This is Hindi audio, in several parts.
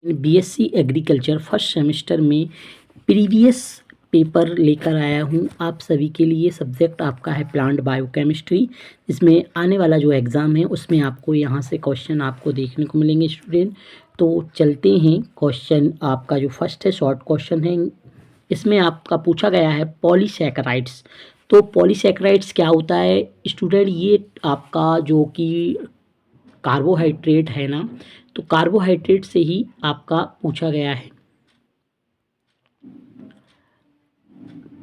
बीएससी एग्रीकल्चर फर्स्ट सेमेस्टर में प्रीवियस पेपर लेकर आया हूँ आप सभी के लिए। सब्जेक्ट आपका है प्लांट बायोकेमिस्ट्री। इसमें आने वाला जो एग्ज़ाम है उसमें आपको यहाँ से क्वेश्चन आपको देखने को मिलेंगे स्टूडेंट। तो चलते हैं, क्वेश्चन आपका जो फर्स्ट है शॉर्ट क्वेश्चन है। इसमें आपका पूछा गया है पॉलीसैकेराइड्स। तो पॉलीसैकेराइड्स क्या होता है स्टूडेंट? ये आपका जो कि कार्बोहाइड्रेट है ना, तो कार्बोहाइड्रेट से ही आपका पूछा गया है।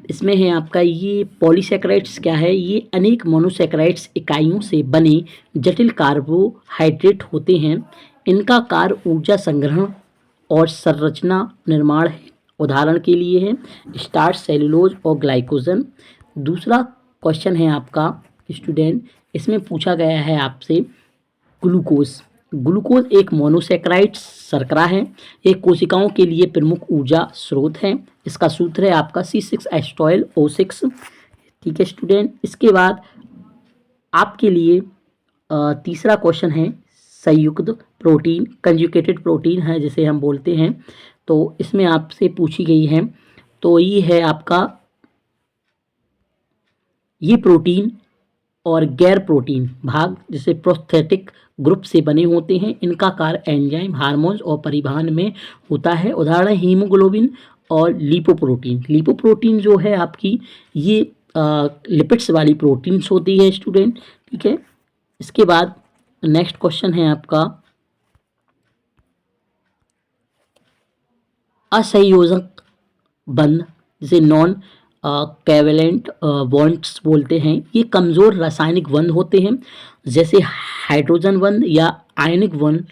इसमें है आपका ये पॉलीसैकेराइड्स क्या है? ये अनेक मोनोसैकेराइड्स इकाइयों से बने जटिल कार्बोहाइड्रेट होते हैं। इनका कार्य ऊर्जा संग्रहण और संरचना निर्माण है। उदाहरण के लिए है स्टार्च, सेलुलोज और ग्लाइकोजन। दूसरा क्वेश्चन है आपका स्टूडेंट, इसमें पूछा गया है आपसे ग्लूकोज। ग्लूकोज एक मोनोसैकेराइड शर्करा है। ये कोशिकाओं के लिए प्रमुख ऊर्जा स्रोत है। इसका सूत्र है आपका C6H12O6। ठीक है स्टूडेंट। इसके बाद आपके लिए तीसरा क्वेश्चन है संयुक्त प्रोटीन, कंजुगेटेड प्रोटीन है जिसे हम बोलते हैं। तो इसमें आपसे पूछी गई है, तो ये है आपका ये प्रोटीन और गैर प्रोटीन भाग जिसे प्रोस्थेटिक ग्रुप से बने होते हैं। इनका कार्य एंजाइम, हार्मोन्स और परिवहन में होता है। उदाहरण हीमोग्लोबिन और लिपोप्रोटीन। लिपोप्रोटीन जो है आपकी ये लिपिड्स वाली प्रोटीन्स होती है स्टूडेंट। ठीक है। इसके बाद नेक्स्ट क्वेश्चन है आपका असंयोजक बंध जिसे नॉन कैवेलेंट बॉन्ड्स बोलते हैं। ये कमज़ोर रासायनिक बंध होते हैं जैसे हाइड्रोजन बंध या आयनिक बंध।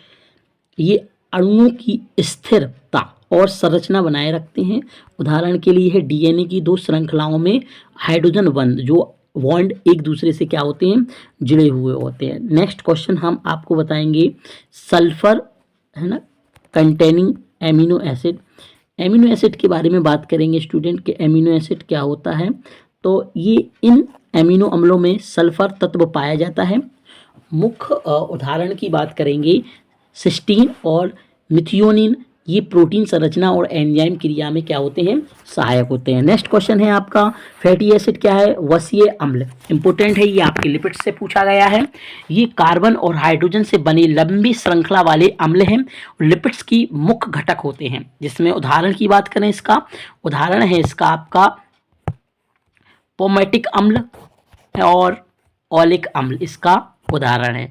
ये अणुओं की स्थिरता और संरचना बनाए रखते हैं। उदाहरण के लिए है डीएनए की दो श्रृंखलाओं में हाइड्रोजन बंध जो बॉन्ड एक दूसरे से क्या होते हैं, जुड़े हुए होते हैं। नेक्स्ट क्वेश्चन हम आपको बताएंगे सल्फर है ना containing amino acid. Amino acid के बारे में बात करेंगे स्टूडेंट के एमिनो एसिड क्या होता है। तो ये इन एमिनो अम्लों में सल्फर तत्व पाया जाता है। मुख्य उदाहरण की बात करेंगे सिस्टीन और मिथियोनिन। ये प्रोटीन संरचना और एंजाइम क्रिया में क्या होते हैं, सहायक होते हैं। नेक्स्ट क्वेश्चन है आपका फैटी एसिड क्या है? वसीय अम्ल। इंपोर्टेंट है, ये आपके लिपिड से पूछा गया है। ये कार्बन और हाइड्रोजन से बने लंबी श्रृंखला वाले अम्ल हैं। लिपिड्स की मुख्य घटक होते हैं। जिसमें उदाहरण की बात करें, इसका उदाहरण है इसका आपका पोमेटिक अम्ल और ओलिक अम्ल इसका उदाहरण है।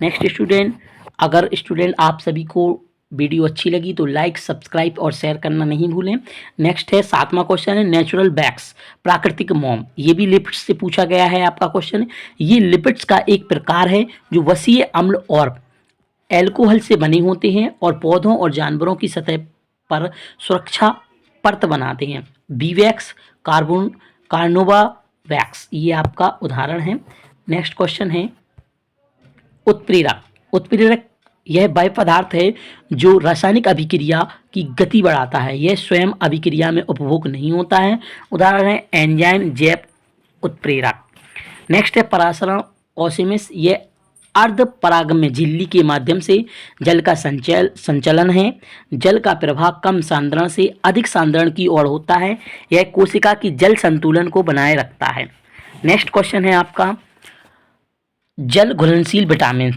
नेक्स्ट स्टूडेंट, अगर स्टूडेंट आप सभी को वीडियो अच्छी लगी तो लाइक, सब्सक्राइब और शेयर करना नहीं भूलें। नेक्स्ट है सातवां क्वेश्चन है नेचुरल बैक्स, प्राकृतिक मोम। ये भी लिपिड्स से पूछा गया है आपका क्वेश्चन। ये लिपिड्स का एक प्रकार है जो वसीय अम्ल और एल्कोहल से बने होते हैं और पौधों और जानवरों की सतह पर सुरक्षा परत बनाते हैं। बीवैक्स, कार्नोवावैक्स ये आपका उदाहरण है। नेक्स्ट क्वेश्चन है उत्प्रेरक। उत्प्रेरक यह बाह्य पदार्थ है जो रासायनिक अभिक्रिया की गति बढ़ाता है। यह स्वयं अभिक्रिया में उपभोग नहीं होता है। उदाहरण है एंजाइम, जैव उत्प्रेरक। नेक्स्ट है परासरण ऑसिमिस। यह अर्ध परागम्य झिल्ली के माध्यम से जल का संचलन है। जल का प्रवाह कम सांद्रण से अधिक सांद्रण की ओर होता है। यह कोशिका की जल संतुलन को बनाए रखता है। नेक्स्ट क्वेश्चन है आपका जल घुलनशील विटामिन।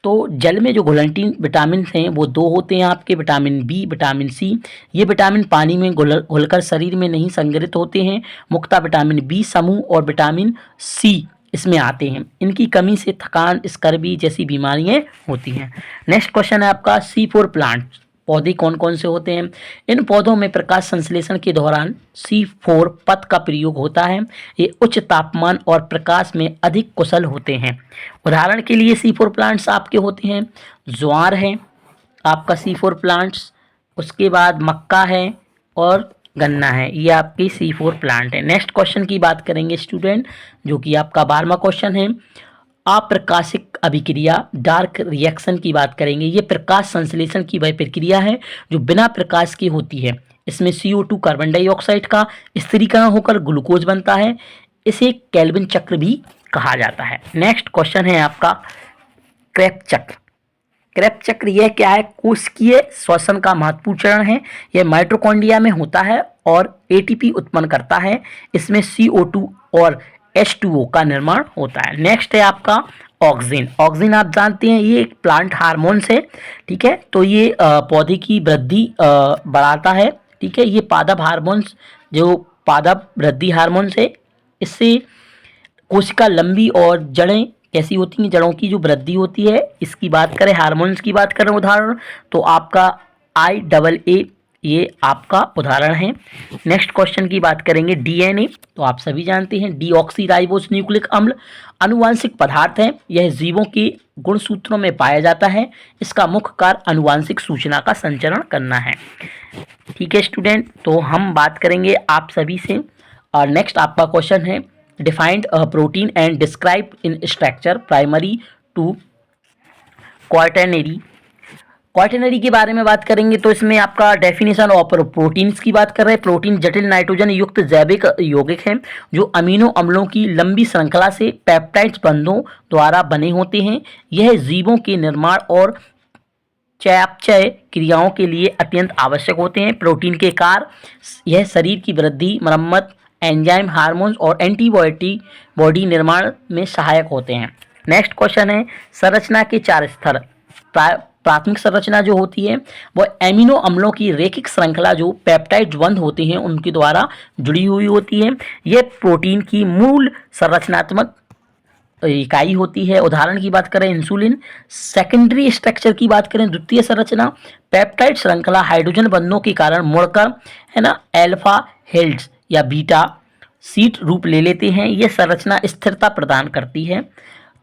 तो जल में जो घुलनशील विटामिन हैं वो दो होते हैं आपके, विटामिन बी, विटामिन सी। ये विटामिन पानी में घुलकर शरीर में नहीं संग्रहित होते हैं। मुख्यतः विटामिन बी समूह और विटामिन सी इसमें आते हैं। इनकी कमी से थकान, स्कर्वी जैसी बीमारियां होती हैं। नेक्स्ट क्वेश्चन है आपका C4 प्लांट। पौधे कौन कौन से होते हैं? इन पौधों में प्रकाश संश्लेषण के दौरान C4 पथ का प्रयोग होता है। ये उच्च तापमान और प्रकाश में अधिक कुशल होते हैं। उदाहरण के लिए C4 प्लांट्स आपके होते हैं ज्वार है आपका C4 प्लांट्स, उसके बाद मक्का है और गन्ना है। ये आपकी C4 प्लांट है। नेक्स्ट क्वेश्चन की बात करेंगे स्टूडेंट, जो कि आपका 12वां क्वेश्चन है अप्रकाशिक अभिक्रिया, डार्क रिएक्शन की बात करेंगे। ये प्रकाश संश्लेषण की वह प्रक्रिया है जो बिना प्रकाश की होती है। इसमें CO2 कार्बन डाइऑक्साइड का स्थिरीकरण होकर ग्लूकोज बनता है। इसे केल्विन चक्र भी कहा जाता है। नेक्स्ट क्वेश्चन है आपका क्रेब्स चक्र। क्रेब्स चक्र यह क्या है? कोशिकीय श्वसन का महत्वपूर्ण चरण है। यह माइटोकॉन्ड्रिया में होता है और एटीपी उत्पन्न करता है। इसमें CO2 और H2O का निर्माण होता है। नेक्स्ट है आपका ऑक्सिन। ऑक्सिन आप जानते हैं ये एक प्लांट हार्मोन्स है, ठीक है। तो ये पौधे की वृद्धि बढ़ाता है, ठीक है। ये पादप हार्मोन्स, जो पादप वृद्धि हार्मोन्स है, इससे कोशिका लंबी और जड़ें कैसी होती हैं? जड़ों की जो वृद्धि होती है, इसकी बात करें, हार्मोन्स की बात करें उदाहरण, तो आपका IA ये आपका उदाहरण है। नेक्स्ट क्वेश्चन की बात करेंगे DNA। तो आप सभी जानते हैं डीऑक्सीराइबोस न्यूक्लिक अम्ल आनुवांशिक पदार्थ है। यह जीवों के गुणसूत्रों में पाया जाता है। इसका मुख्य कार्य आनुवांशिक सूचना का संचरण करना है, ठीक है स्टूडेंट। तो हम बात करेंगे आप सभी से, और नेक्स्ट आपका क्वेश्चन है defined a protein and describe in structure primary to quaternary. Quaternary के बारे में बात करेंगे तो इसमें आपका डेफिनेशन ऑफ प्रोटीन्स की बात कर रहे हैं। प्रोटीन जटिल नाइट्रोजन युक्त जैविक यौगिक हैं जो अमीनो अम्लों की लंबी श्रृंखला से पेप्टाइड्स बंधों द्वारा बने होते हैं। यह जीवों के निर्माण और चयापचय क्रियाओं के लिए अत्यंत आवश्यक होते हैं। प्रोटीन के कार्य यह शरीर की वृद्धि, मरम्मत, एंजाइम, हार्मोन्स और एंटीबॉडी निर्माण में सहायक होते हैं। नेक्स्ट क्वेश्चन है संरचना के 4 स्तर। प्राथमिक संरचना जो होती है वह एमिनो अम्लों की रेखिक श्रृंखला जो पेप्टाइड बंध होते हैं उनके द्वारा जुड़ी हुई होती है। यह प्रोटीन की मूल संरचनात्मक इकाई होती है। उदाहरण की बात करें इंसुलिन। सेकेंडरी स्ट्रक्चर की बात करें, द्वितीय संरचना, पेप्टाइड श्रृंखला हाइड्रोजन बंधनों के कारण मुड़कर, है ना, अल्फा हेलिक्स या बीटा शीट रूप ले लेते हैं। यह संरचना स्थिरता प्रदान करती है।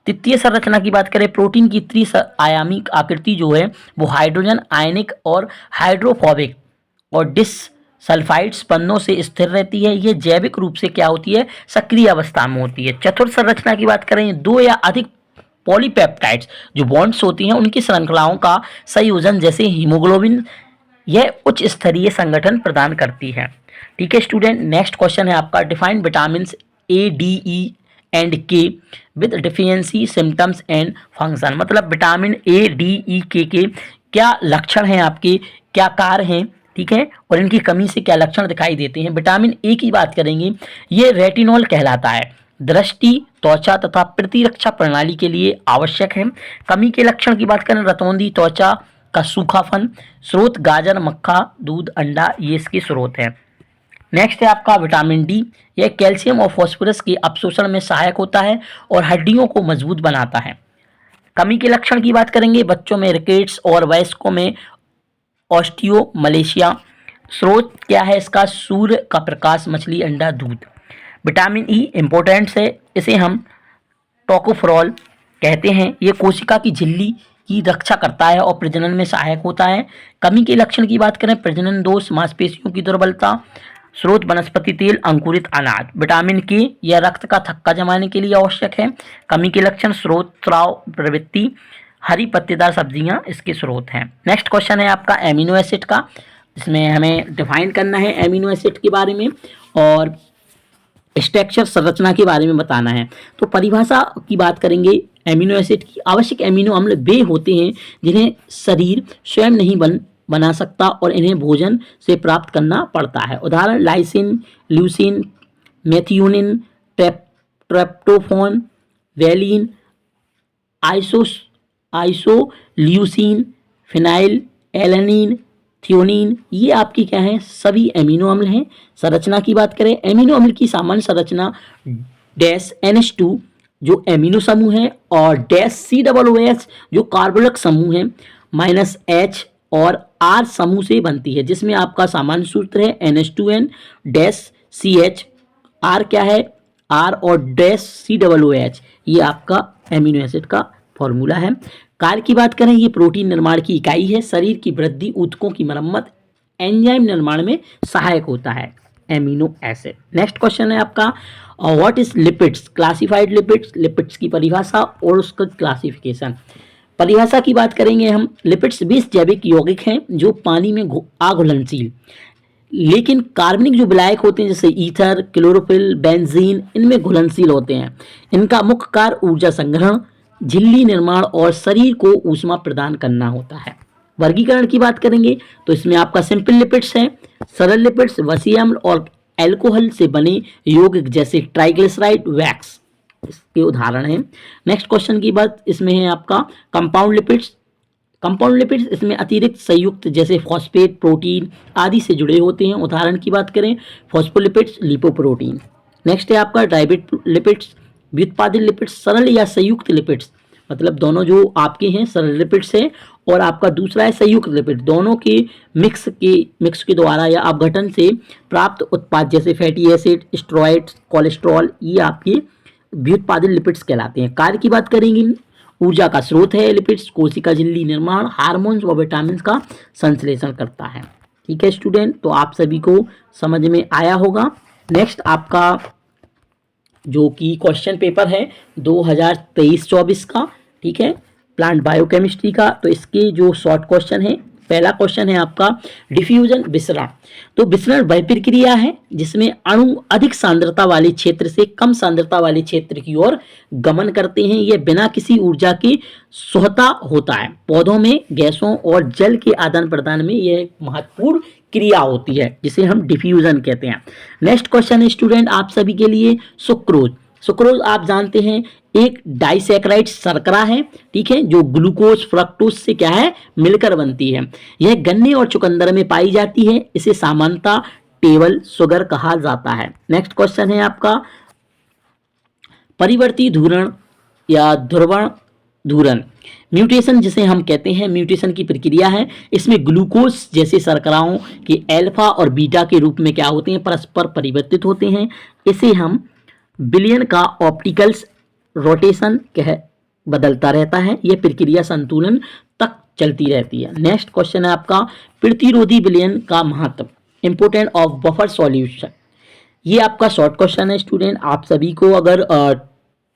तृतीय संरचना की बात करें, प्रोटीन की त्रि-आयामी आकृति जो है वो हाइड्रोजन आयनिक और हाइड्रोफोबिक और डिसल्फाइड्स बंधनों से स्थिर रहती है। ये जैविक रूप से क्या होती है? सक्रिय अवस्था में होती है। चतुर्थ संरचना की बात करें, 2 या अधिक पॉलीपेप्टाइड्स जो बॉन्ड्स होती हैं उनकी श्रृंखलाओं का संयोजन जैसे हीमोग्लोबिन, यह उच्च स्तरीय संगठन प्रदान करती है, ठीक है स्टूडेंट। नेक्स्ट क्वेश्चन है आपका define vitamin A, D, E and K with deficiency symptoms and function. मतलब vitamin A, D, E, K के क्या लक्षण हैं, आपके क्या कार्य हैं, ठीक है, और इनकी कमी से क्या लक्षण दिखाई देते हैं। विटामिन A की बात करेंगे, ये रेटिनॉल कहलाता है, दृष्टि, त्वचा तथा प्रतिरक्षा प्रणाली के लिए आवश्यक है। कमी के लक्षण की बात करें, रतौंधी, त्वचा का सूखापन। स्रोत गाजर, मक्खा, दूध, अंडा, ये इसके स्रोत हैं। नेक्स्ट है आपका विटामिन डी। यह कैल्शियम और फास्फोरस के अपशोषण में सहायक होता है और हड्डियों को मजबूत बनाता है। कमी के लक्षण की बात करेंगे, बच्चों में रिकेट्स और वयस्कों में ऑस्टियोमलेशिया। स्रोत क्या है इसका? सूर्य का प्रकाश, मछली, अंडा, दूध। विटामिन ई इंपॉर्टेंट है, इसे हम टोकोफेरोल कहते हैं। ये कोशिका की झिल्ली की रक्षा करता है और प्रजनन में सहायक होता है। कमी के लक्षण की बात करें, प्रजनन दोष, मांसपेशियों की दुर्बलता। स्रोत वनस्पति तेल, अंकुरित अनाज। विटामिन के यह रक्त का थक्का जमाने के लिए आवश्यक है। कमी के लक्षण, स्रोत स्राव प्रवृत्ति, हरी पत्तेदार सब्जियां इसके स्रोत हैं। नेक्स्ट क्वेश्चन है आपका एमिनो एसिड का, जिसमें हमें डिफाइन करना है एमिनो एसिड के बारे में और स्ट्रक्चर संरचना के बारे में बताना है। तो परिभाषा की बात करेंगे एमिनो एसिड की, आवश्यक एमिनो अम्ल वे होते हैं जिन्हें शरीर स्वयं नहीं बना सकता और इन्हें भोजन से प्राप्त करना पड़ता है। उदाहरण lysine, leucine, methionine, tryptophan, valine, isoleucine, phenyl alanine, threonine, ये आपकी क्या है? सभी एमिनो अम्ल हैं। संरचना की बात करें, एमिनो अम्ल की सामान्य संरचना डैश NH2 जो एमिनो समूह है और डैश COOH जो कार्बोनिक समूह है -H और R समूह से बनती है, जिसमें आपका सामान्य सूत्र है NH2N डैश CH। R क्या है? R और डैश COOH, ये आपका एमिनो एसिड का फॉर्मूला है। कार्य की बात करें, ये प्रोटीन निर्माण की इकाई है, शरीर की वृद्धि, ऊतकों की मरम्मत, एंजाइम निर्माण में सहायक होता है एमिनो एसिड। नेक्स्ट क्वेश्चन है आपका what is lipids? Classified lipids, lipids की परिभाषा और उसका क्लासिफिकेशन। परिभाषा की बात करेंगे हम, लिपिड्स 20 जैविक यौगिक हैं जो पानी में अघुलनशील, लेकिन कार्बनिक जो विलायक होते हैं जैसे ईथर, क्लोरोफिल, बेंजीन, इनमें घुलनशील होते हैं। इनका मुख्य कार्य ऊर्जा संग्रहण, झिल्ली निर्माण और शरीर को ऊष्मा प्रदान करना होता है। वर्गीकरण की बात करेंगे तो इसमें आपका सिंपल लिपिड्स है, सरल लिपिड्स, वसीय अम्ल और एल्कोहल से बने यौगिक जैसे ट्राइग्लिसराइड, वैक्स इसके उदाहरण हैं। नेक्स्ट क्वेश्चन की बात इसमें है आपका कंपाउंड लिपिड्स। कंपाउंड लिपिड्स इसमें अतिरिक्त संयुक्त जैसे फॉस्फेट, प्रोटीन आदि से जुड़े होते हैं। उदाहरण की बात करें फॉस्फोलिपिड्स, लिपोप्रोटीन। नेक्स्ट है आपका डायबिट लिपिड्स, व्युत्पादित लिपिड्स, सरल या संयुक्त लिपिड्स, मतलब दोनों जो आपके हैं सरल लिपिड्स है और आपका दूसरा है संयुक्त लिपिड, दोनों के मिक्स के द्वारा या अपघटन से प्राप्त उत्पाद जैसे फैटी एसिड, स्टेरॉइड्स, कोलेस्ट्रॉल, ये आपके व्युत्पादित लिपिड्स कहलाते हैं। कार्य की बात करेंगे, ऊर्जा का स्रोत है लिपिड्स, कोशिका झिल्ली निर्माण, हार्मोन्स और विटामिन का संश्लेषण करता है। ठीक है स्टूडेंट, तो आप सभी को समझ में आया होगा। नेक्स्ट आपका जो कि क्वेश्चन पेपर है 2023-24 का, ठीक है, प्लांट बायोकेमिस्ट्री का, तो इसके जो शॉर्ट क्वेश्चन है, पहला क्वेश्चन है आपका डिफ्यूजन, विसरण। तो विसरण वह प्रक्रिया है जिसमें अणु अधिक सांद्रता वाले क्षेत्र से कम सांद्रता वाले क्षेत्र की ओर गमन करते हैं। यह बिना किसी ऊर्जा के स्वतः होता है। पौधों में गैसों और जल के आदान प्रदान में यह महत्वपूर्ण क्रिया होती है जिसे हम डिफ्यूजन कहते हैं। नेक्स्ट क्वेश्चन है स्टूडेंट आप सभी के लिए सुक्रोज। सुक्रोज आप जानते हैं एक डाइसैकेराइड शर्करा है, ठीक है, जो ग्लूकोज फ्रक्टोज से क्या है मिलकर बनती है। यह गन्ने और चुकंदर में पाई जाती है। इसे सामान्यतः टेबल शुगर कहा जाता है। नेक्स्ट क्वेश्चन है आपका परिवर्ती धूरण या ध्रुवण धूरण। म्यूटेशन जिसे हम कहते हैं, म्यूटेशन की प्रक्रिया है। इसमें ग्लूकोज जैसे शर्कराओं के अल्फा और बीटा के रूप में क्या होते हैं, परस्पर परिवर्तित होते हैं। इसे हम बिलियन का ऑप्टिकल्स रोटेशन कह बदलता रहता है। यह प्रक्रिया संतुलन तक चलती रहती है। नेक्स्ट क्वेश्चन है आपका प्रतिरोधी विलयन का महत्व, इंपोर्टेंट ऑफ बफर सॉल्यूशन। ये आपका शॉर्ट क्वेश्चन है स्टूडेंट। आप सभी को अगर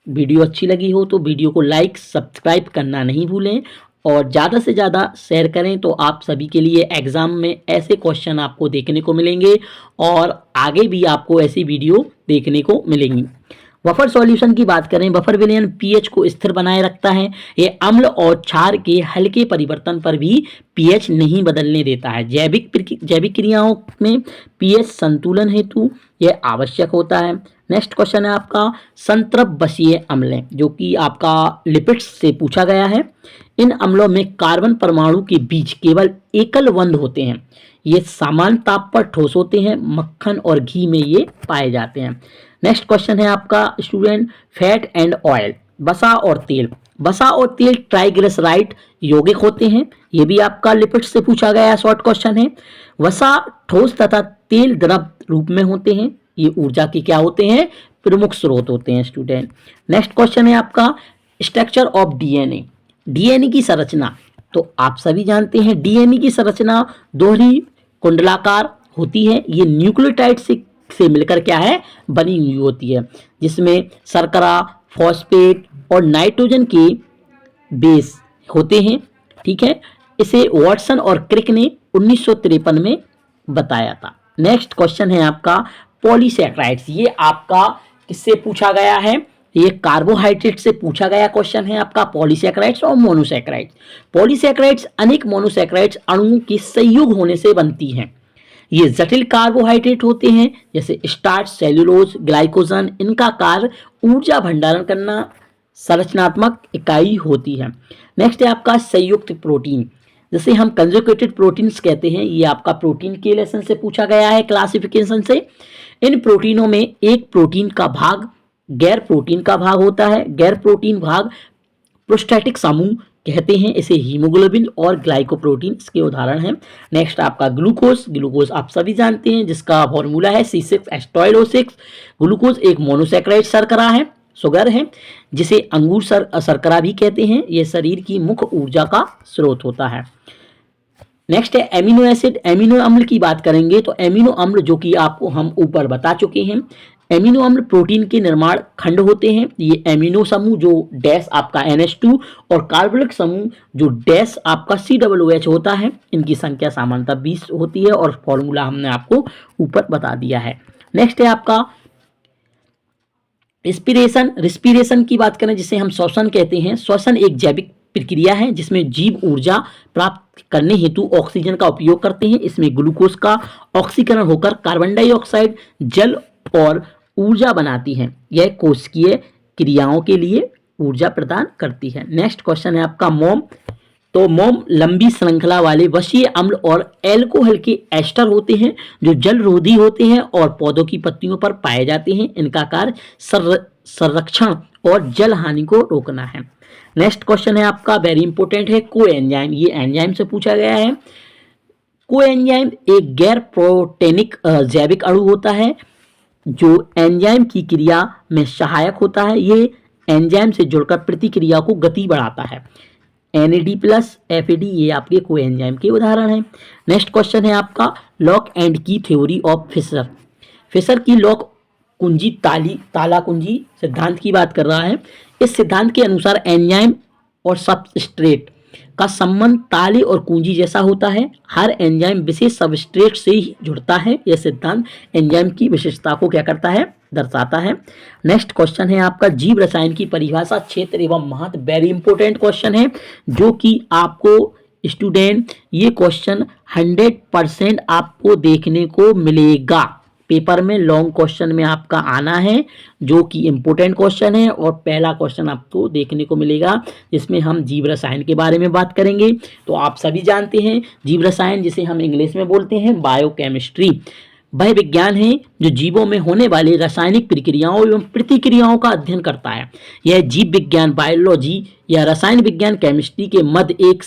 वीडियो अच्छी लगी हो तो वीडियो को लाइक सब्सक्राइब करना नहीं भूलें और ज़्यादा से ज़्यादा शेयर करें, तो आप सभी के लिए एग्ज़ाम में ऐसे क्वेश्चन आपको देखने को मिलेंगे और आगे भी आपको ऐसी वीडियो देखने को मिलेंगी। बफर सॉल्यूशन की बात करें, बफर विलयन पीएच को स्थिर बनाए रखता है। ये अम्ल और क्षार के हल्के परिवर्तन पर भी पीएच नहीं बदलने देता है। जैविक क्रियाओं में पीएच संतुलन हेतु यह आवश्यक होता है। नेक्स्ट क्वेश्चन है आपका संतृप्त अम्ल, जो कि आपका लिपिड्स से पूछा गया है। इन अम्लों में कार्बन परमाणु के बीच केवल एकल बंध होते हैं। ये समान ताप पर ठोस होते हैं। मक्खन और घी में ये पाए जाते हैं। नेक्स्ट क्वेश्चन है आपका स्टूडेंट फैट एंड ऑयल, वसा और तेल। वसा और तेल ट्राइग्लिसराइड यौगिक होते हैं। ये भी आपका लिपिड्स से पूछा गया शॉर्ट क्वेश्चन है। वसा ठोस तथा तेल द्रव रूप में होते हैं। ये ऊर्जा के क्या होते हैं, प्रमुख स्रोत होते हैं स्टूडेंट। नेक्स्ट क्वेश्चन है आपका स्ट्रक्चर ऑफ डीएनए। डीएनए की संरचना, तो आप सभी जानते हैं डीएनए की संरचना दोहरी कुंडलाकार होती है। ये न्यूक्लियोटाइड से मिलकर क्या है बनी हुई होती है, जिसमें शर्करा, फॉस्फेट और नाइट्रोजन के बेस होते हैं। ठीक है, इसे वाटसन और क्रिक ने 1953 में बताया था। नेक्स्ट क्वेश्चन है आपका पॉलीसैकेराइड्स। ये आपका किससे पूछा गया है, ये कार्बोहाइड्रेट से पूछा गया क्वेश्चन है आपका। पॉलीसैकेराइड्स और मोनोसैकेराइड्स। पॉलीसैकेराइड्स अनेक मोनोसैकेराइड्स अणुओं के संयुग होने से बनती हैं। ये जटिल कार्बोहाइड्रेट होते हैं जैसे स्टार्च, सेल्यूलोज, ग्लाइकोजन। इनका कार्य ऊर्जा भंडारण करना संरचनात्मक इकाई होती है। नेक्स्ट है आपका संयुक्त प्रोटीन, जिसे हम कंजुगेटेड प्रोटीन्स कहते हैं। ये आपका प्रोटीन के लेसन से पूछा गया है, क्लासिफिकेशन से। इन प्रोटीनों में एक प्रोटीन का भाग गैर प्रोटीन का भाग होता है। गैर प्रोटीन भाग प्रोस्टैटिक समूह कहते हैं। इसे हीमोग्लोबिन और ग्लाइकोप्रोटीन इसके उदाहरण हैं। नेक्स्ट आपका ग्लूकोज। ग्लूकोज आप सभी जानते हैं जिसका फॉर्मूला है C6H12O6। ग्लूकोज एक मोनोसैकेराइड शर्करा है, शुगर है, जिसे अंगूर शर्करा भी कहते हैं। यह शरीर की मुख्य ऊर्जा का स्रोत होता है। नेक्स्ट है एमिनो एसिड। एमिनो अम्ल की बात करेंगे तो एमिनो अम्ल जो कि आपको हम ऊपर बता चुके हैं, एमिनो अम्ल प्रोटीन के निर्माण खंड होते हैं। ये एमिनो समूह जो डैश आपका NH2 और कार्बोनिक समूह जो डैश आपका COOH होता है, इनकी संख्या सामान्यतः 20 होती है और फॉर्मूला हमने आपको ऊपर बता दिया है। नेक्स्ट है आपका रिस्पिरेशन की बात करें जिसे हम श्वसन कहते हैं। श्वसन एक जैविक प्रक्रिया है जिसमें जीव ऊर्जा प्राप्त करने हेतु ऑक्सीजन का उपयोग करते हैं। इसमें ग्लूकोज का ऑक्सीकरण होकर कार्बन डाइऑक्साइड जल और ऊर्जा बनाती है। यह कोशिकीय क्रियाओं के लिए ऊर्जा प्रदान करती है। नेक्स्ट क्वेश्चन है आपका मोम। तो मोम लंबी श्रृंखला वाले वसीय अम्ल और एल्कोहल के एस्टर होते हैं जो जलरोधी होते हैं और पौधों की पत्तियों पर पाए जाते हैं। इनका कार्य संरक्षण और जल हानि को रोकना है। नेक्स्ट क्वेश्चन है आपका वेरी इंपॉर्टेंट है कोएंजाइम। ये एंजाइम से पूछा गया है। कोएंजाइम एक गैर प्रोटेनिक जैविक अणु होता है जो एंजाइम की क्रिया में सहायक होता है। ये एंजाइम से जुड़कर प्रतिक्रिया को गति बढ़ाता है। NAD प्लस FAD ये आपके कोएंजाइम के उदाहरण हैं। नेक्स्ट क्वेश्चन है आपका लॉक एंड की थ्योरी ऑफ फिशर। फिशर की लॉक कुंजी ताला कुंजी सिद्धांत की बात कर रहा है। इस सिद्धांत के अनुसार एंजाइम और सबस्ट्रेट का संबंध ताले और कुंजी जैसा होता है। हर एंजाइम विशेष सबस्ट्रेट से ही जुड़ता है। यह सिद्धांत एंजाइम की विशेषता को क्या करता है, दर्शाता है। नेक्स्ट क्वेश्चन है आपका जीव रसायन की परिभाषा, क्षेत्र एवं महत्व। वेरी इंपॉर्टेंट क्वेश्चन है जो कि आपको स्टूडेंट ये क्वेश्चन 100% आपको देखने को मिलेगा पेपर में। लॉन्ग क्वेश्चन में आपका आना है जो कि इंपॉर्टेंट क्वेश्चन है और पहला क्वेश्चन आपको देखने को मिलेगा जिसमें हम जीव रसायन के बारे में बात करेंगे। तो आप सभी जानते हैं जीव रसायन जिसे हम इंग्लिश में बोलते हैं बायोकेमिस्ट्री, वह विज्ञान है जो जीवों में होने वाली रासायनिक प्रक्रियाओं एवं प्रतिक्रियाओं का अध्ययन करता है। यह जीव विज्ञान बायोलॉजी या रसायन विज्ञान केमिस्ट्री के मध्य एक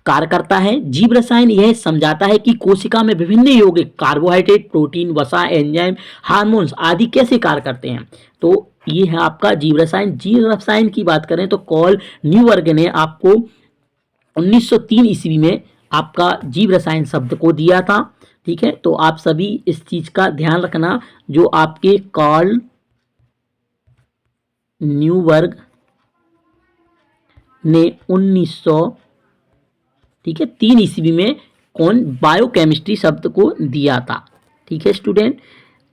कार्य करता है। जीव रसायन यह समझाता है कि कोशिका में विभिन्न यौगिक कार्बोहाइड्रेट, प्रोटीन, वसा, एंजाइम, हार्मोन्स आदि कैसे कार्य करते हैं। तो ये है आपका जीव रसायन। जीव रसायन की बात करें तो कॉल न्यूबर्ग ने आपको 1903 ईस्वी में आपका जीव रसायन शब्द को दिया था। ठीक है, तो आप सभी इस चीज का ध्यान रखना जो आपके कॉल न्यूबर्ग ने 1903 ईस्वी में कौन बायोकेमिस्ट्री शब्द को दिया था। ठीक है स्टूडेंट,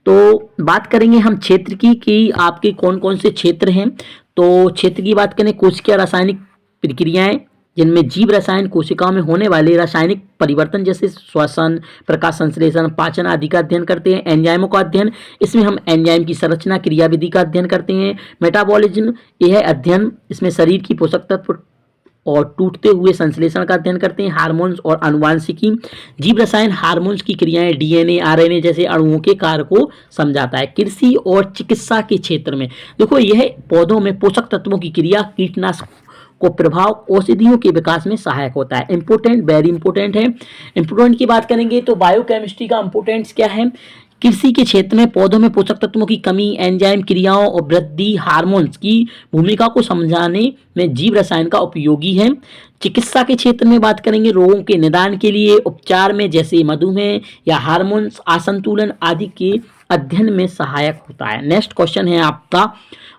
तो बात करेंगे हम क्षेत्र की कि आपके कौन कौन से क्षेत्र हैं। तो क्षेत्र की बात करें कोशिकीय रासायनिक प्रक्रियाएं जिनमें जीव रसायन कोशिकाओं में होने वाले रासायनिक परिवर्तन जैसे श्वसन, प्रकाश संश्लेषण, पाचन आदि का अध्ययन करते हैं। एंजाइमों का अध्ययन, इसमें हम एंजाइम की संरचना, क्रियाविधि का अध्ययन करते हैं। मेटाबॉलिज्म, यह अध्ययन इसमें शरीर की पोषक तत्व और टूटते हुए संश्लेषण का अध्ययन करते हैं। हार्मोन्स और आनुवांशिकी, जीव रसायन हार्मोन्स की क्रियाएं, DNA, RNA जैसे अणुओं के कार्य को समझाता है। कृषि और चिकित्सा के क्षेत्र में देखो यह पौधों में पोषक तत्वों की क्रिया, कीटनाशक को प्रभाव, औषधियों के विकास में सहायक होता है। इंपोर्टेंट, वेरी इंपोर्टेंट है। इंपोर्टेंट की बात करेंगे तो बायोकेमिस्ट्री का इंपोर्टेंस क्या है। कृषि के क्षेत्र में पौधों में पोषक तत्वों की कमी, एंजाइम क्रियाओं और वृद्धि, हार्मोन्स की भूमिका को समझाने में जीव रसायन का उपयोगी है। चिकित्सा के क्षेत्र में बात करेंगे रोगों के निदान के लिए, उपचार में जैसे मधुमेह या हार्मोन्स असंतुलन आदि के अध्ययन में सहायक होता है। नेक्स्ट क्वेश्चन है आपका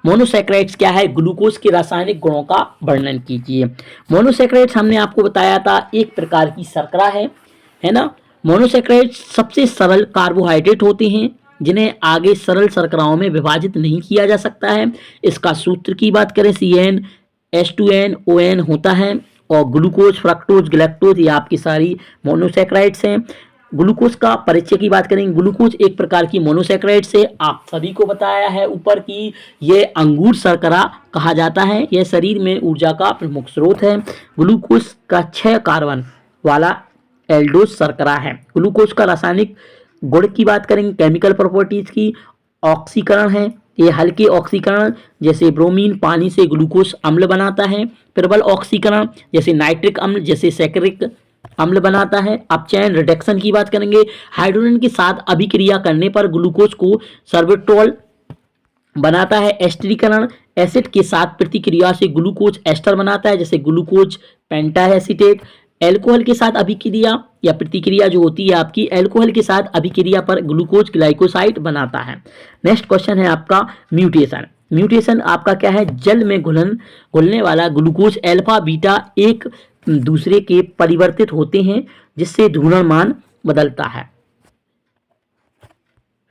मोनोसैकेराइड्स क्या है, ग्लूकोज के रासायनिक गुणों का वर्णन कीजिए। मोनोसैकेराइड्स हमने आपको बताया था एक प्रकार की शर्करा है ना। मोनोसैकेराइड्स सबसे सरल कार्बोहाइड्रेट होते हैं जिन्हें आगे सरल शर्कराओं में विभाजित नहीं किया जा सकता है। इसका सूत्र की बात करें CnH2nOn होता है और ग्लूकोज, फ्रक्टोज, गैलेक्टोज ये आपकी सारी मोनोसैकेराइड्स हैं। ग्लूकोज का परिचय की बात करेंगे, ग्लूकोज एक प्रकार की मोनोसैकेराइड से आप सभी को बताया है ऊपर की ये अंगूर शर्करा कहा जाता है। यह शरीर में ऊर्जा का प्रमुख स्रोत है। ग्लूकोज का 6 कार्बन वाला एल्डोज शर्करा है। ग्लूकोज का रासायनिक गुण की बात करेंगे, केमिकल प्रॉपर्टीज की, ऑक्सीकरण है, ये हल्के ऑक्सीकरण जैसे ब्रोमीन पानी से ग्लूकोज अम्ल बनाता है। प्रबल ऑक्सीकरण जैसे नाइट्रिक अम्ल जैसे सैकरिक अम्ल बनाता है। अपचयन रिडक्शन की बात करेंगे, हाइड्रोजन के साथ अभिक्रिया करने पर ग्लूकोज को सर्बिटोल बनाता है। एस्टरीकरण एसिड के साथ प्रतिक्रिया से ग्लूकोज एस्टर बनाता है जैसे ग्लूकोज पेंटाएसिटेट। एल्कोहल के साथ अभिक्रिया या प्रतिक्रिया जो होती है आपकी एल्कोहल के साथ अभिक्रिया पर ग्लूकोज ग्लाइकोसाइड बनाता है। नेक्स्ट क्वेश्चन है आपका म्यूटेशन। म्यूटेशन आपका क्या है, जल में घुलने वाला ग्लूकोज अल्फा बीटा एक दूसरे के परिवर्तित होते हैं जिससे घूर्णन मान बदलता है।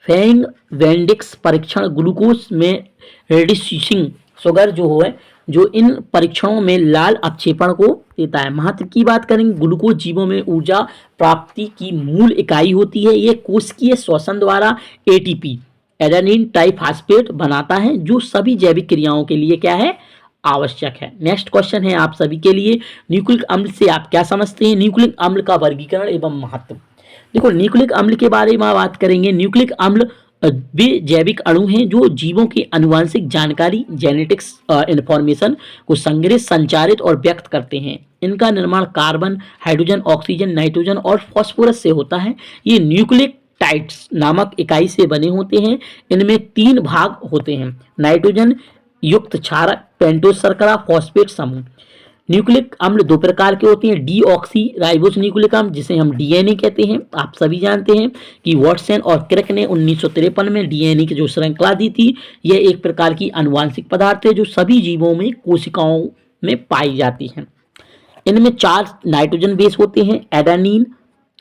फेइंग वेंडिक्स परीक्षण ग्लूकोज में रिड्यूसिंग शुगर जो है जो इन परीक्षणों में लाल अपक्षेपण को देता है। महत्व की बात करेंगे, ग्लूकोज जीवों में ऊर्जा प्राप्ति की मूल इकाई होती है। ये कोशिकीय श्वसन द्वारा एटीपी एडेनिन ट्राइफॉस्फेट बनाता है जो सभी जैविक क्रियाओं के लिए क्या है, आवश्यक है। नेक्स्ट क्वेश्चन है आप सभी के लिए, न्यूक्लिक अम्ल से आप क्या समझते हैं? न्यूक्लिक अम्ल का वर्गीकरण एवं महत्व। देखो न्यूक्लिक अम्ल के बारे में बात करेंगे। न्यूक्लिक अम्ल वे जैविक अणु हैं जो जीवों की आनुवंशिक जानकारी जेनेटिक्स इंफॉर्मेशन को संग्रहित, संचारित और व्यक्त करते हैं। इनका निर्माण कार्बन, हाइड्रोजन, ऑक्सीजन, नाइट्रोजन और फास्फोरस से होता है। ये न्यूक्लियोटाइड्स नामक इकाई से बने होते हैं। इनमें 3 भाग होते हैं, नाइट्रोजन युक्त क्षारक, पेंटोज शर्करा, फॉस्फेट समूह। न्यूक्लिक अम्ल 2 प्रकार के होते हैं, डीऑक्सी राइबोस न्यूक्लिक अम्ल जिसे हम डीएनए कहते हैं। आप सभी जानते हैं कि वाटसन और क्रिक ने 1953 में डीएनए की जो श्रृंखला दी थी, यह एक प्रकार की आनुवांशिक पदार्थ है जो सभी जीवों में कोशिकाओं में पाई जाती है। इनमें 4 नाइट्रोजन बेस होते हैं, एडेनिन,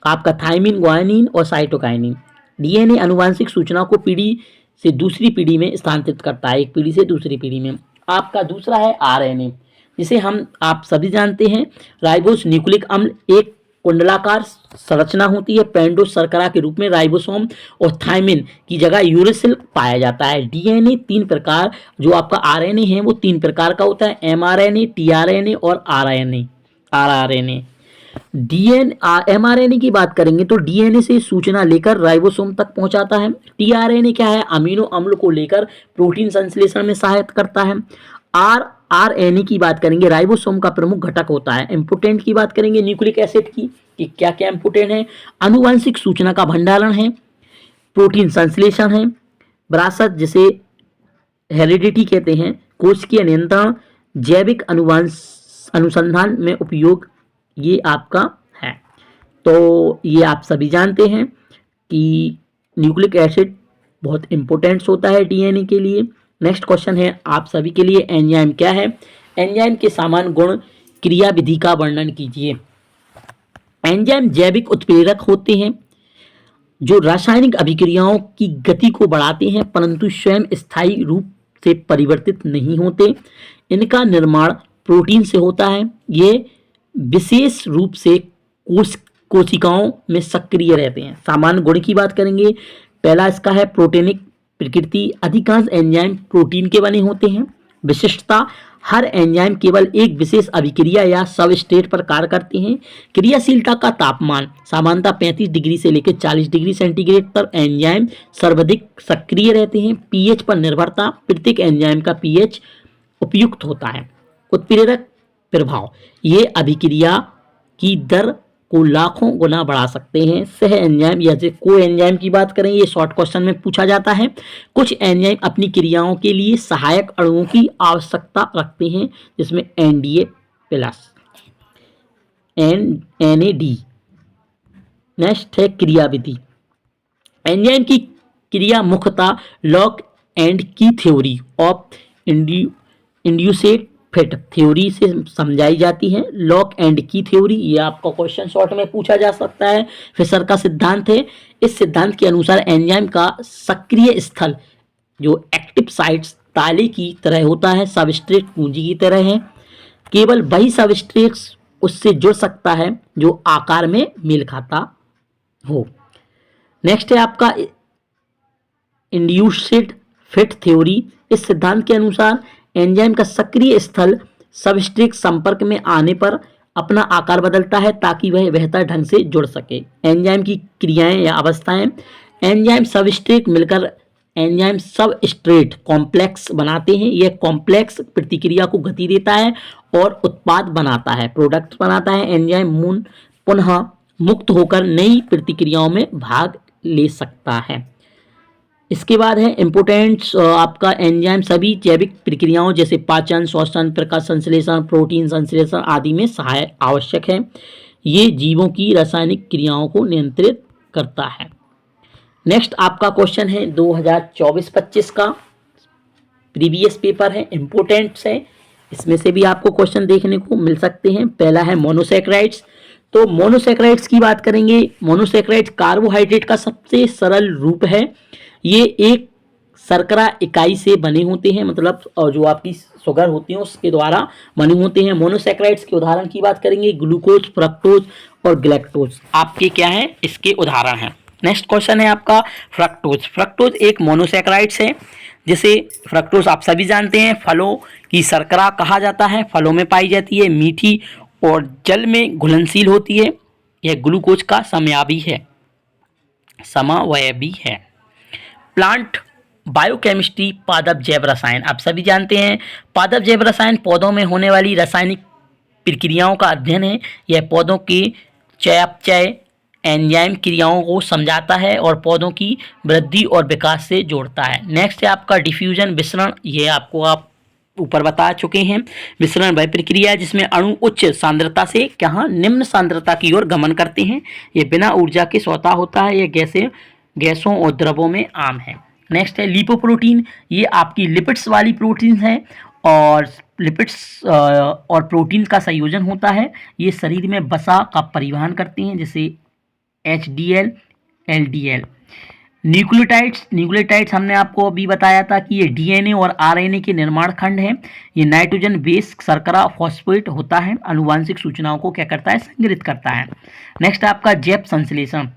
आपका थाइमिन, ग्वानिन और साइटोकाइनिन। डीएनए आनुवांशिक सूचना को पीढ़ी से दूसरी पीढ़ी में स्थानांतरित करता है, एक पीढ़ी से दूसरी पीढ़ी में। आपका दूसरा है आरएनए, जिसे हम आप सभी जानते हैं राइबोस न्यूक्लिक अम्ल एक कुंडलाकार संरचना होती है, पेंटोज शर्करा के रूप में राइबोसोम और थाइमिन की जगह यूरेसिल पाया जाता है। डीएनए 3 प्रकार, जो आपका आरएनए है वो 3 प्रकार का होता है, एमआरएनए, टीआरएनए और आरआरएनए। एमआरएनए की बात करेंगे तो डीएनए से सूचना लेकर राइबोसोम तक पहुंचाता है। टीआरएनए क्या है, अमीनो अम्ल को लेकर प्रोटीन संश्लेषण में सहायता करता है। आरएनए की बात करेंगे, राइबोसोम का प्रमुख घटक होता है। इंपोर्टेंट की बात करेंगे न्यूक्लिक एसिड की कि क्या क्या इंपोर्टेंट है, आनुवंशिक सूचना का भंडारण है, प्रोटीन संश्लेषण है, विरासत जिसे हेरिडिटी कहते हैं, कोशिकीय नियंत्रण, जैविक अनुसंधान में उपयोग, ये आपका है। तो ये आप सभी जानते हैं कि न्यूक्लिक एसिड बहुत इंपॉर्टेंट होता है डीएनए के लिए। नेक्स्ट क्वेश्चन है आप सभी के लिए, एंजाइम क्या है? एंजाइम के सामान्य गुण, क्रिया विधि का वर्णन कीजिए। एंजाइम जैविक उत्प्रेरक होते हैं जो रासायनिक अभिक्रियाओं की गति को बढ़ाते हैं परंतु स्वयं स्थायी रूप से परिवर्तित नहीं होते। इनका निर्माण प्रोटीन से होता है। ये विशेष रूप से कोशिकाओं में सक्रिय रहते हैं। सामान्य गुण की बात करेंगे, पहला इसका है प्रोटीनिक प्रकृति, अधिकांश एंजाइम प्रोटीन के बने होते हैं। विशिष्टता, हर एंजाइम केवल एक विशेष अभिक्रिया या सबस्ट्रेट पर कार्य करते हैं। क्रियाशीलता का तापमान, सामान्यतः 35 डिग्री से लेकर 40 डिग्री सेंटीग्रेड पर एंजाइम सर्वाधिक सक्रिय रहते हैं। पीएच पर निर्भरता, प्रत्येक एंजाइम का पीएच उपयुक्त होता है। उत्प्रेरक प्रभाव, ये अभिक्रिया की दर को लाखों गुना बढ़ा सकते हैं। सह एंजाइम या को एंजाइम की बात करें, ये शॉर्ट क्वेश्चन में पूछा जाता है। कुछ एंजाइम अपनी क्रियाओं के लिए सहायक अणुओं की आवश्यकता रखते हैं जिसमें एनडीए प्लस, एनएडी। नेक्स्ट है क्रिया विधि। एंजाइम की क्रिया मुख्यतः लॉक एंड की theory of induced fit theory से समझाई जाती है। लॉक एंड की थ्योरी, ये आपका क्वेश्चन शॉर्ट में पूछा जा सकता है। फिशर का सिद्धांत है। इस सिद्धांत के अनुसार एंजाइम का सक्रिय स्थल जो एक्टिव साइट्स ताले की तरह होता है, सबस्ट्रेट कुंजी की तरह है। केवल वही सबस्ट्रेट उससे जुड़ सकता है जो आकार में मेल खाता हो। नेक्स्ट है आपका इंड्यूस्ड फिट थ्योरी। इस सिद्धांत के अनुसार एंजाइम का सक्रिय स्थल सबस्ट्रेट संपर्क में आने पर अपना आकार बदलता है ताकि वह बेहतर ढंग से जुड़ सके। एंजाइम की क्रियाएं या अवस्थाएं, एंजाइम सबस्ट्रेट मिलकर एंजाइम सबस्ट्रेट कॉम्प्लेक्स बनाते हैं। यह कॉम्प्लेक्स प्रतिक्रिया को गति देता है और उत्पाद बनाता है, प्रोडक्ट बनाता है। एंजाइम पुनः मुक्त होकर नई प्रतिक्रियाओं में भाग ले सकता है। इसके बाद है इम्पोर्टेंट्स, आपका एंजाइम सभी जैविक प्रक्रियाओं जैसे पाचन, श्वसन, प्रकाश संश्लेषण, प्रोटीन संश्लेषण आदि में सहायक आवश्यक है। ये जीवों की रासायनिक क्रियाओं को नियंत्रित करता है। नेक्स्ट आपका क्वेश्चन है 2024-25 का प्रीवियस पेपर है, इम्पोर्टेंट्स है। इसमें से भी आपको क्वेश्चन देखने को मिल सकते हैं। पहला है मोनोसैकेराइड्स। तो मोनोसैकेराइड्स की बात करेंगे। मोनोसैकेराइड्स कार्बोहाइड्रेट का सबसे सरल रूप है ये एक शर्करा इकाई से बने होते हैं, मतलब और जो आपकी शुगर होती है उसके द्वारा बने होते हैं। मोनोसैकेराइड्स के उदाहरण की बात करेंगे, ग्लूकोज, फ्रक्टोज और गैलेक्टोज आपके क्या हैं, इसके उदाहरण हैं। नेक्स्ट क्वेश्चन है आपका फ्रक्टोज। फ्रक्टोज एक मोनोसैकेराइड्स है, जिसे फ्रक्टोज आप सभी जानते हैं फलों की शर्करा कहा जाता है। फलों में पाई जाती है, मीठी और जल में घुलनशील होती है। यह ग्लूकोज का समावयवी है। प्लांट बायोकेमिस्ट्री पादप जैव रसायन आप सभी जानते हैं। पादप जैव रसायन पौधों में होने वाली रासायनिक प्रक्रियाओं का अध्ययन है। यह पौधों के चयापचय एंजाइम क्रियाओं को समझाता है और पौधों की वृद्धि और विकास से जोड़ता है। नेक्स्ट है आपका डिफ्यूजन विसरण। ये आपको आप ऊपर बता चुके हैं। विसरण वह प्रक्रिया है जिसमें अणु उच्च सांद्रता से कहाँ निम्न सांद्रता की ओर गमन करते हैं। ये बिना ऊर्जा के स्वतः होता है। यह गैसों और द्रवों में आम है। नेक्स्ट है लिपोप्रोटीन। ये आपकी लिपिड्स वाली प्रोटीन है और लिपिड्स और प्रोटीन का संयोजन होता है। ये शरीर में वसा का परिवहन करते हैं, जैसे HDL, LDL। न्यूक्लियोटाइड्स हमने आपको अभी बताया था कि ये DNA और RNA के निर्माण खंड हैं। ये नाइट्रोजन बेस शर्करा फॉस्फेट होता है, आनुवांशिक सूचनाओं को क्या करता है, संग्रहित करता है। नेक्स्ट आपका जैव संश्लेषण।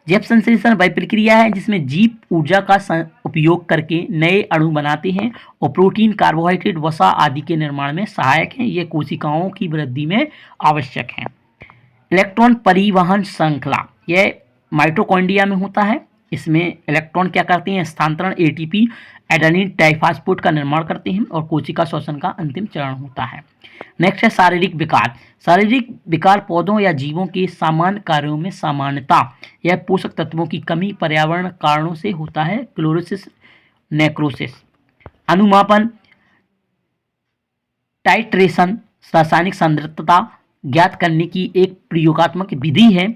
जैव संश्लेषण वह प्रक्रिया है जिसमें जीव ऊर्जा का उपयोग करके नए अणु बनाते हैं और प्रोटीन, कार्बोहाइड्रेट, वसा आदि के निर्माण में सहायक हैं। ये कोशिकाओं की वृद्धि में आवश्यक है। इलेक्ट्रॉन परिवहन श्रृंखला यह माइटोकॉन्ड्रिया में होता है। इसमें इलेक्ट्रॉन क्या करते हैं, स्थानांतरण ATP एडेनिन डाइफॉस्फेट का निर्माण करते हैं और कोशिका श्वसन का अंतिम चरण होता है। नेक्स्ट है शारीरिक विकार। शारीरिक विकार पौधों या जीवों के सामान्य कार्यों में सामान्यता यह पोषक तत्वों की कमी पर्यावरण कारणों से होता है। Chlorosis, necrosis. अनुमापन टाइट्रेशन रासायनिक सांद्रता ज्ञात करने की एक प्रयोगात्मक विधि है।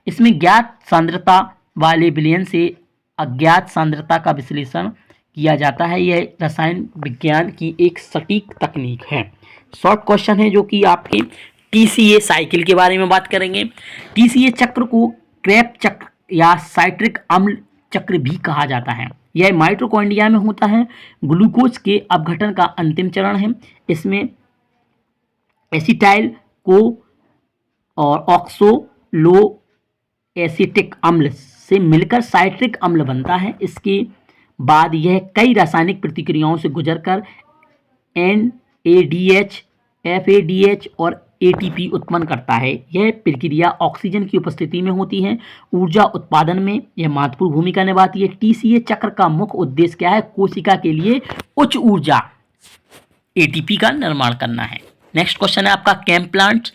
इसमें ज्ञात सांद्रता वाले विलयन से अज्ञात सांद्रता का विश्लेषण किया जाता है। यह रसायन विज्ञान की एक सटीक तकनीक है। शॉर्ट क्वेश्चन है जो कि आपके TCA साइकिल के बारे में बात करेंगे। TCA चक्र को क्रेब चक्र या साइट्रिक अम्ल चक्र भी कहा जाता है। यह माइटोकॉन्ड्रिया में होता है। ग्लूकोज के अपघटन का अंतिम चरण है। इसमें एसिटाइल को और ऑक्सोलो एसिटिक अम्ल से मिलकर साइट्रिक अम्ल बनता है। इसके बाद यह कई रासायनिक प्रतिक्रियाओं से गुजरकर NADH, FADH और ATP उत्पन्न करता है। यह प्रक्रिया ऑक्सीजन की उपस्थिति में होती है। ऊर्जा उत्पादन में यह महत्वपूर्ण भूमिका निभाती है। TCA चक्र का मुख्य उद्देश्य क्या है, कोशिका के लिए उच्च ऊर्जा ATP का निर्माण करना है। नेक्स्ट क्वेश्चन है आपका कैम प्लांट्स।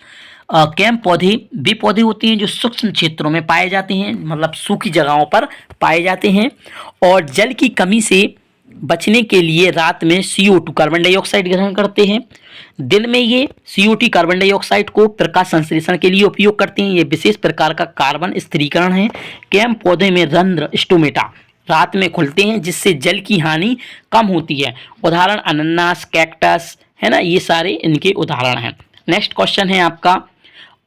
कैम पौधे वे पौधे होते हैं जो सूक्ष्म क्षेत्रों में पाए जाते हैं, मतलब सूखी जगहों पर पाए जाते हैं और जल की कमी से बचने के लिए रात में CO2 कार्बन डाइऑक्साइड ग्रहण करते हैं। दिन में ये CO2 कार्बन डाइऑक्साइड को प्रकाश संश्लेषण के लिए उपयोग करते हैं। ये विशेष प्रकार का कार्बन स्थिरीकरण है। कैम पौधे में रंध्र स्टोमेटा रात में खुलते हैं जिससे जल की हानि कम होती है। उदाहरण अनानास, कैक्टस है ना, ये सारे इनके उदाहरण हैं। नेक्स्ट क्वेश्चन है आपका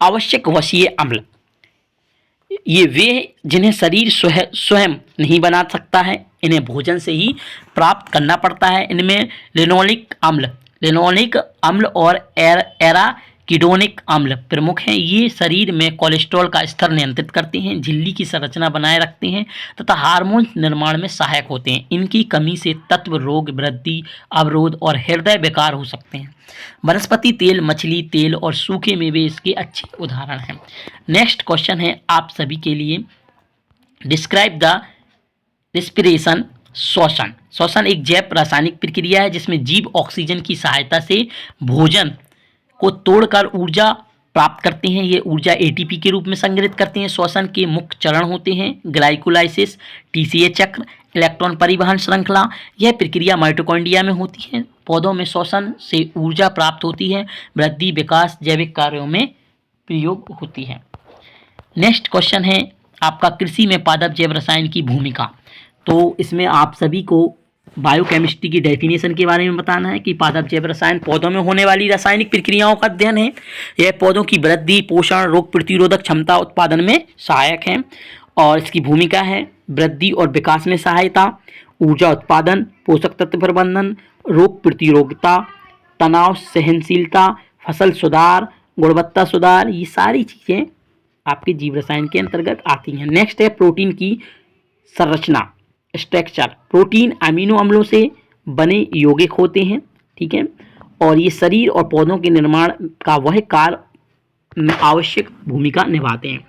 आवश्यक वसीय अम्ल। ये वे जिन्हें शरीर स्वयं नहीं बना सकता है, इन्हें भोजन से ही प्राप्त करना पड़ता है। इनमें लिनोलिक अम्ल और एराकिडोनिक अम्ल प्रमुख हैं। ये शरीर में कोलेस्ट्रॉल का स्तर नियंत्रित करते हैं, झिल्ली की संरचना बनाए रखते हैं तथा हार्मोन निर्माण में सहायक होते हैं। इनकी कमी से तत्व रोग, वृद्धि अवरोध और हृदय विकार हो सकते हैं। वनस्पति तेल, मछली तेल और सूखे मेवे इसके अच्छे उदाहरण हैं। नेक्स्ट क्वेश्चन है आप सभी के लिए, डिस्क्राइब द रेस्पिरेशन। श्वसन एक जैव रासायनिक प्रक्रिया है जिसमें जीव ऑक्सीजन की सहायता से भोजन को तोड़कर ऊर्जा प्राप्त करते हैं। ये ऊर्जा ATP के रूप में संग्रहित करते हैं। श्वसन के मुख्य चरण होते हैं ग्लाइकोलाइसिस, TCA चक्र, इलेक्ट्रॉन परिवहन श्रृंखला। यह प्रक्रिया माइटोकॉन्ड्रिया में होती है। पौधों में श्वसन से ऊर्जा प्राप्त होती है। वृद्धि, विकास, जैविक कार्यों में प्रयोग होती है। नेक्स्ट क्वेश्चन है आपका कृषि में पादप जैव रसायन की भूमिका। तो इसमें आप सभी को बायोकेमिस्ट्री की डेफिनेशन के बारे में बताना है कि पादप जैव रसायन पौधों में होने वाली रासायनिक प्रक्रियाओं का अध्ययन है। यह पौधों की वृद्धि, पोषण, रोग प्रतिरोधक क्षमता उत्पादन में सहायक है और इसकी भूमिका है वृद्धि और विकास में सहायता, ऊर्जा उत्पादन, पोषक तत्व प्रबंधन, रोग प्रतिरोधकता, तनाव सहनशीलता, फसल सुधार, गुणवत्ता सुधार, ये सारी चीज़ें आपके जीव रसायन के अंतर्गत आती हैं। नेक्स्ट है प्रोटीन की संरचना, स्ट्रक्चर। प्रोटीन अमीनो अम्लों से बने यौगिक होते हैं, ठीक है, और ये शरीर और पौधों के निर्माण का वह कार्य में आवश्यक भूमिका निभाते हैं।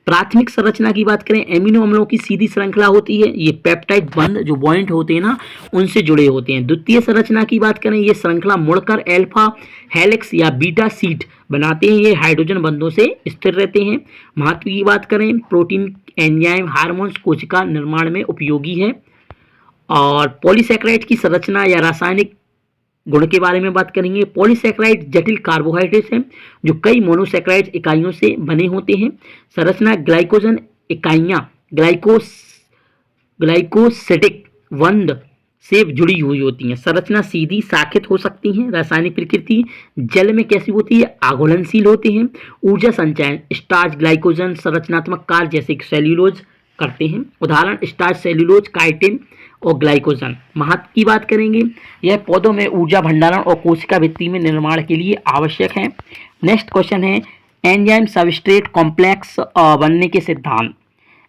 प्राथमिक संरचना की बात करें, एमिनो अम्लों की सीधी श्रृंखला होती है, ये पेप्टाइड बंध जो बॉन्ड होते हैं ना उनसे जुड़े होते हैं। द्वितीय संरचना की बात करें, ये श्रृंखला मुड़कर अल्फा हेलिक्स या बीटा शीट बनाते हैं, ये हाइड्रोजन बंधों से स्थिर रहते हैं। महत्व की बात करें, प्रोटीन एंजाइम हार्मोन्स कोशिका निर्माण में उपयोगी है। और पॉलीसैकेराइड की संरचना या रासायनिक गुण के बारे में बात करेंगे। पॉलीसैकेराइड जटिल कार्बोहाइड्रेट्स हैं जो कई मोनोसैकेराइड इकाइयों से बने होते हैं। संरचना ग्लाइकोजन इकाइयाँ ग्लाइकोसिडिक बंध से जुड़ी हुई होती हैं। संरचना सीधी शाखित हो सकती हैं। रासायनिक प्रकृति जल में कैसी होती है, आघूलनशील होते हैं। ऊर्जा संचयन स्टार्च ग्लाइकोजन संरचनात्मक कार्य जैसे सेल्यूलोज करते हैं। उदाहरण स्टार्च, सेल्यूलोज, काइटिन और ग्लाइकोजन। महत्व की बात करेंगे, यह पौधों में ऊर्जा भंडारण और कोशिका भित्ति में निर्माण के लिए आवश्यक है। नेक्स्ट क्वेश्चन है एंजाइम सबस्ट्रेट कॉम्प्लेक्स बनने के सिद्धांत।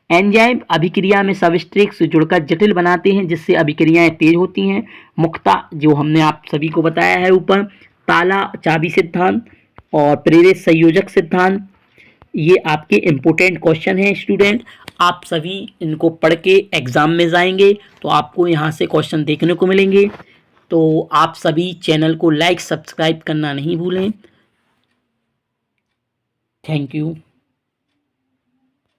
एंजाइम अभिक्रिया में सबस्ट्रेट से जुड़कर जटिल बनाते हैं जिससे अभिक्रियाएं तेज होती हैं। मुख्यतः जो हमने आप सभी को बताया है ऊपर, ताला चाबी सिद्धांत और प्रेरित संयोजक सिद्धांत, ये आपके इम्पोर्टेंट क्वेश्चन हैं स्टूडेंट। आप सभी इनको पढ़ के एग्ज़ाम में जाएंगे तो आपको यहाँ से क्वेश्चन देखने को मिलेंगे। तो आप सभी चैनल को लाइक सब्सक्राइब करना नहीं भूलें। Thank you.